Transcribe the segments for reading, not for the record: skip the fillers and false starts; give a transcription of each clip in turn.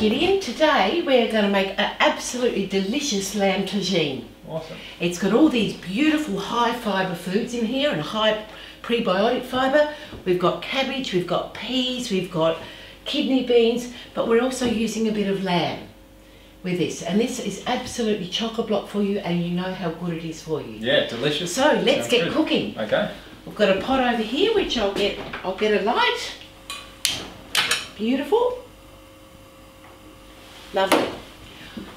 Gideon. Today we're going to make an absolutely delicious lamb tajine. Awesome. It's got all these beautiful high fibre foods in here and high prebiotic fibre. We've got cabbage, we've got peas, we've got kidney beans, but we're also using a bit of lamb with this. And this is absolutely chock-a-block for you, and you know how good it is for you. Yeah, delicious. So let's get cooking. Okay. We've got a pot over here which I'll get a light. Beautiful. Lovely.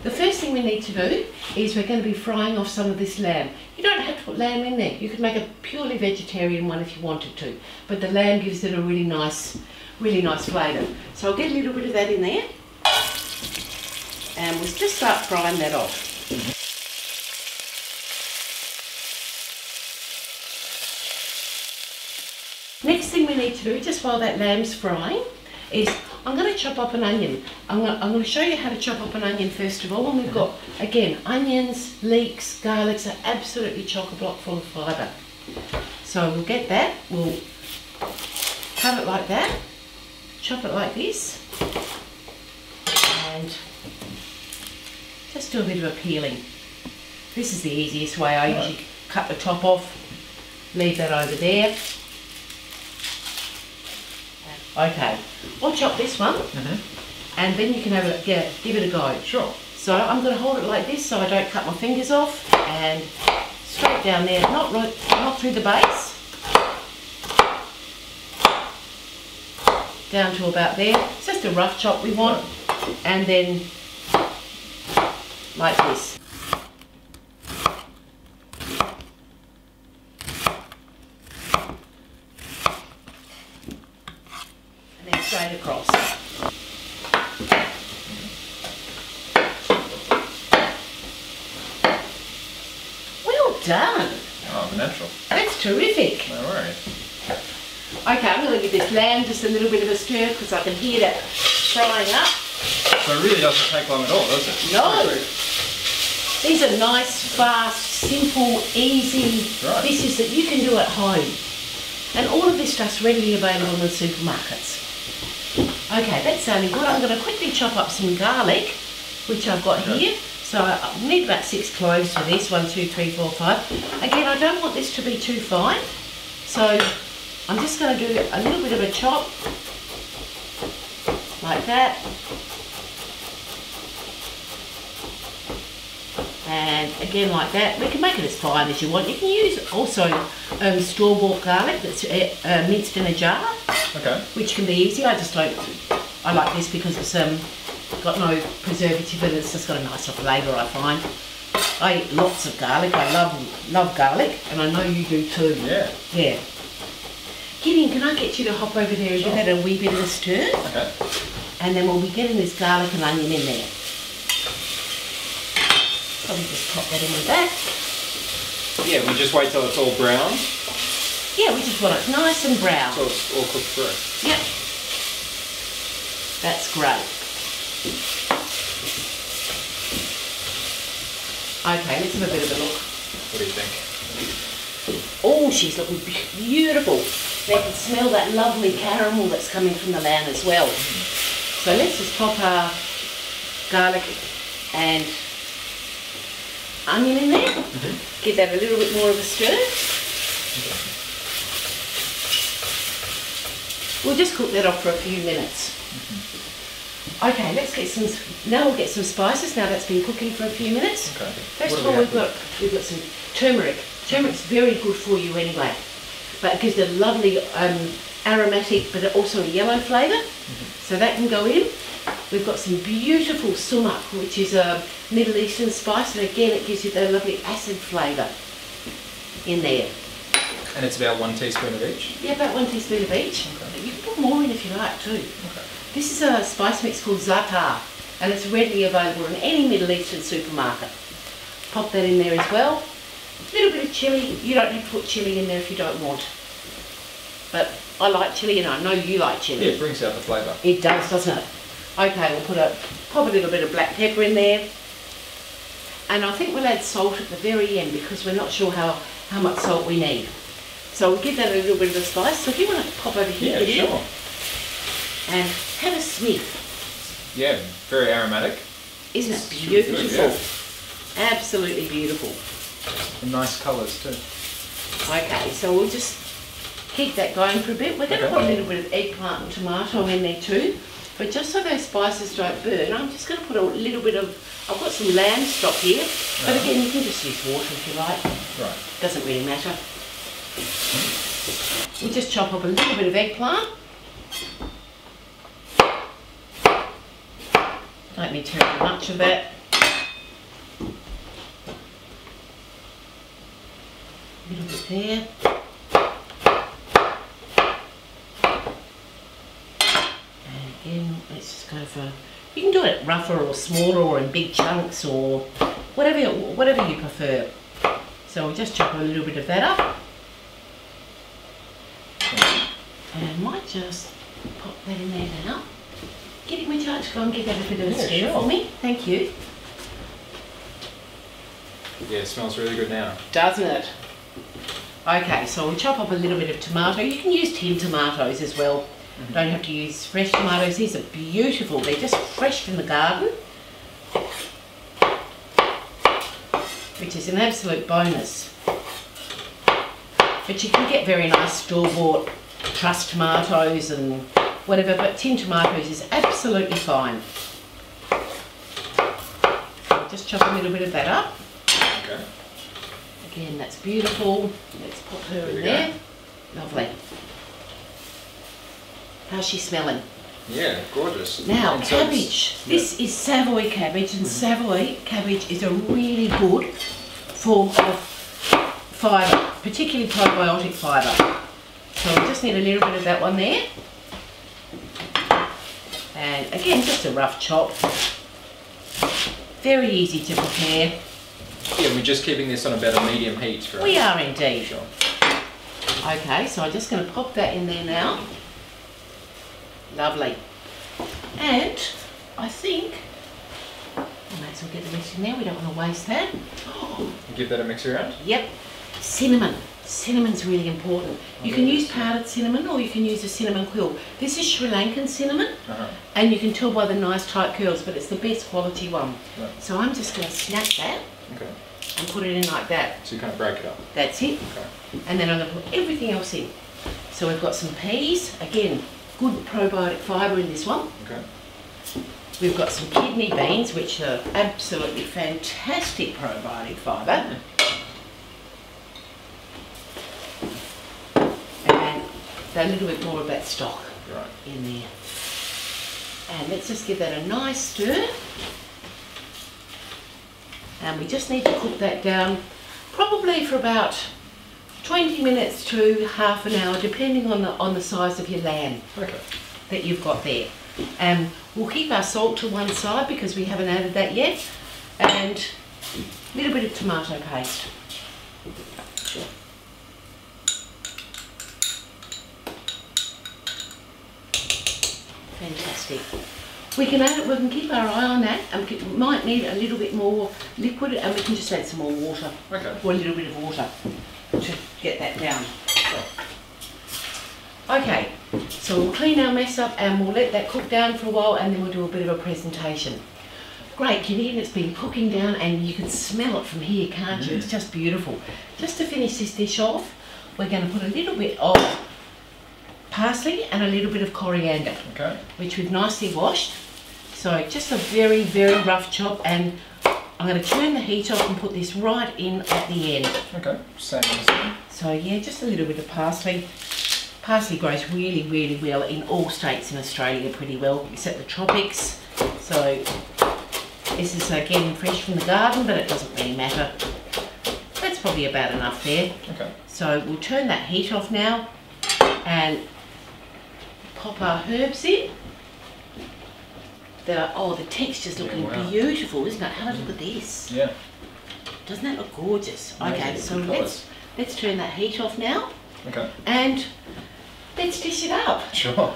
The first thing we need to do is we're going to be frying off some of this lamb. You don't have to put lamb in there. You could make a purely vegetarian one if you wanted to, but the lamb gives it a really nice flavour. So I'll get a little bit of that in there, and we'll just start frying that off. Next thing we need to do, just while that lamb's frying, is I'm going to chop up an onion. I'm going to show you how to chop up an onion first of all. And we've got, again, onions, leeks, garlics are absolutely chock-a-block full of fibre. So we'll get that, we'll cut it like that, chop it like this, and just do a bit of a peeling. This is the easiest way. I usually cut the top off, leave that over there. Okay, I'll chop this one, and then you can have it, give it a go. Sure. So I'm going to hold it like this so I don't cut my fingers off, and straight down there, not through the base, down to about there. It's just a rough chop we want, and then like this. Straight across. Well done. Oh, the natural. That's terrific. No worries. Okay, I'm going to give this lamb just a little bit of a stir because I can hear that frying up. So it really doesn't take long at all, does it? No. These are nice, fast, simple, easy dishes that you can do at home. And all of this stuff's readily available in the supermarkets. Okay, that's sounding good. I'm going to quickly chop up some garlic, which I've got here. So I need about 6 cloves for this. 1, 2, 3, 4, 5. Again, I don't want this to be too fine. So I'm just going to do a little bit of a chop, like that. And again like that. We can make it as fine as you want. You can use also store-bought garlic that's minced in a jar. Okay. Which can be easy. I like this because it's got no preservative in it. It's just got a nicer flavour, I find. I eat lots of garlic. I love garlic, and I know you do too. Yeah. Yeah. Gideon, can I get you to hop over there and give that a wee bit of a stir? Okay. And then we'll be getting this garlic and onion in there. Probably just pop that in with that. Yeah, we just wait till it's all brown. Yeah, we just want it nice and brown. So it's all cooked through. Yep. That's great. Okay, let's have a bit of a look. What do you think? Oh, she's looking beautiful. They can smell that lovely caramel that's coming from the lamb as well. So let's just pop our garlic and onion in there. Give that a little bit more of a stir. We'll just cook that off for a few minutes. Okay, let's get some. Now we'll get some spices. Now that's been cooking for a few minutes. Okay. First of all, we've got some turmeric. Turmeric's very good for you anyway, but it gives it a lovely aromatic, but also a yellow flavour. So that can go in. We've got some beautiful sumac, which is a Middle Eastern spice, and again it gives you that lovely acid flavour in there. And it's about 1 teaspoon of each? Yeah, about 1 teaspoon of each. Okay. You can put more in if you like too. Okay. This is a spice mix called za'atar, and it's readily available in any Middle Eastern supermarket. Pop that in there as well. A little bit of chilli. You don't have to put chilli in there if you don't want. But I like chilli, and I know you like chilli. Yeah, it brings out the flavour. It does, doesn't it? Okay, we'll pop a little bit of black pepper in there. And I think we'll add salt at the very end because we're not sure how much salt we need. So we'll give that a little bit of a spice. So if you want to pop over here, yeah, sure. and have a sniff. Yeah, very aromatic. Isn't it It's really beautiful? good, yeah. Absolutely beautiful. And nice colours too. Okay, so we'll just keep that going for a bit. We're going to Okay. put a little bit of eggplant and tomato in there too. But just so those spices don't burn, I'm just going to put a little bit of, I've got some lamb stock here. But again, you can just use water if you like. Right. Doesn't really matter. We'll just chop up a little bit of eggplant. Don't need terribly much of that. A little bit there. And again, let's just go for, you can do it rougher or smaller or in big chunks or whatever you prefer. So we'll just chop a little bit of that up. And I might just pop that in there now. Gideon, would you like to go and give that a bit of a stir sure. for me? Thank you. Yeah, it smells really good now. Doesn't it? Okay, so we'll chop up a little bit of tomato. You can use tinned tomatoes as well. Don't have to use fresh tomatoes. These are beautiful. They're just fresh from the garden, which is an absolute bonus. But you can get very nice store-bought truss tomatoes and whatever, but tinned tomatoes is absolutely fine. I'll just chop a little bit of that up. Okay. Again, that's beautiful. Let's put her in there. Lovely. How's she smelling? Yeah, gorgeous. Now, And so it's- cabbage. This is Savoy cabbage, and Savoy cabbage is a really good form of fibre, particularly probiotic fibre. So we just need a little bit of that one there. And again, just a rough chop. Very easy to prepare. Yeah, we're just keeping this on about a medium heat, right? We are indeed. Sure. Okay, so I'm just going to pop that in there now. Lovely. And I think I might as well get the rest in there. We don't want to waste that. Give that a mix around. Yep. Cinnamon. Cinnamon's really important. You can use powdered cinnamon or you can use a cinnamon quill. This is Sri Lankan cinnamon, and you can tell by the nice tight curls, but it's the best quality one. Right. So I'm just going to snap that Okay. and put it in like that. So you kind of break it up. That's it. Okay. And then I'm going to put everything else in. So we've got some peas. Again, good probiotic fibre in this one. Okay. We've got some kidney beans, which are absolutely fantastic probiotic fibre. And a little bit more of that stock Right. in there. And let's just give that a nice stir. And we just need to cook that down probably for about 20 minutes to half an hour, depending on the size of your lamb Okay. that you've got there. And we'll keep our salt to one side because we haven't added that yet, and a little bit of tomato paste. Fantastic. We can add it, we can keep our eye on that, and we might need a little bit more liquid, and we can just add some more water, Okay. or a little bit of water to get that down. Okay, so we'll clean our mess up and we'll let that cook down for a while, and then we'll do a bit of a presentation. Great, Gideon, it's been cooking down and you can smell it from here, can't you? It's just beautiful. Just to finish this dish off, we're going to put a little bit of parsley and a little bit of coriander, Okay. which we've nicely washed. So just a very, very rough chop, and I'm going to turn the heat off and put this right in at the end. Okay. Same as So yeah, just a little bit of parsley. Parsley grows really, really well in all states in Australia pretty well, except the tropics. So this is again fresh from the garden, but it doesn't really matter. That's probably about enough there. Okay. So we'll turn that heat off now and pop our herbs in. The texture's looking wow. beautiful, isn't it? Have a look at this. Yeah. Doesn't that look gorgeous? Amazing. Okay, so Good let's turn that heat off now Okay. and let's dish it up. Sure.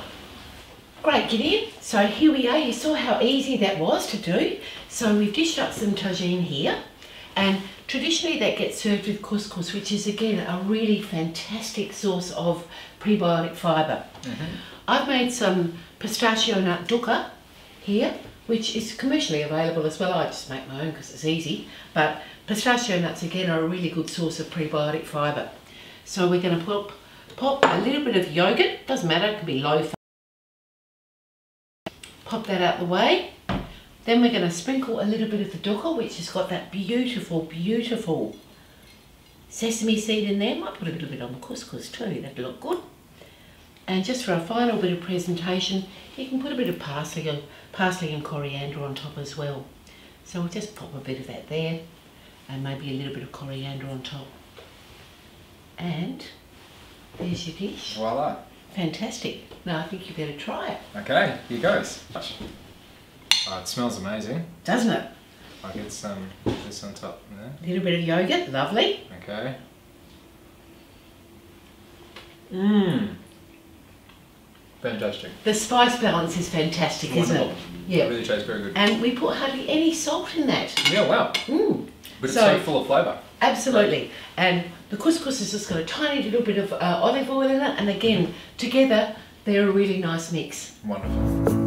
Great, Gideon. So here we are. You saw how easy that was to do. So we've dished up some tajine here, and traditionally that gets served with couscous, which is again a really fantastic source of prebiotic fibre. I've made some pistachio nut dukkha here, which is commercially available as well. I just make my own because it's easy. But pistachio nuts again are a really good source of prebiotic fibre. So we're going to pop a little bit of yogurt, doesn't matter, it can be low fat. Pop that out the way. Then we're going to sprinkle a little bit of the dukkha, which has got that beautiful, beautiful sesame seed in there. Might put a little bit on the couscous too, that'd look good. And just for a final bit of presentation, you can put a bit of parsley and coriander on top as well. So we'll just pop a bit of that there, and maybe a little bit of coriander on top. And there's your dish. Voila. Fantastic. Now I think you better try it. Okay, here goes. Oh, it smells amazing. Doesn't it? I'll get some this on top there. A little bit of yogurt, lovely. Okay. Mmm. Fantastic. The spice balance is fantastic, isn't it? Yeah. It really tastes very good. And we put hardly any salt in that. Yeah, wow. Mm. But it's so full of flavour. Absolutely. And the couscous has just got a tiny little bit of olive oil in it, and again, together, they're a really nice mix. Wonderful.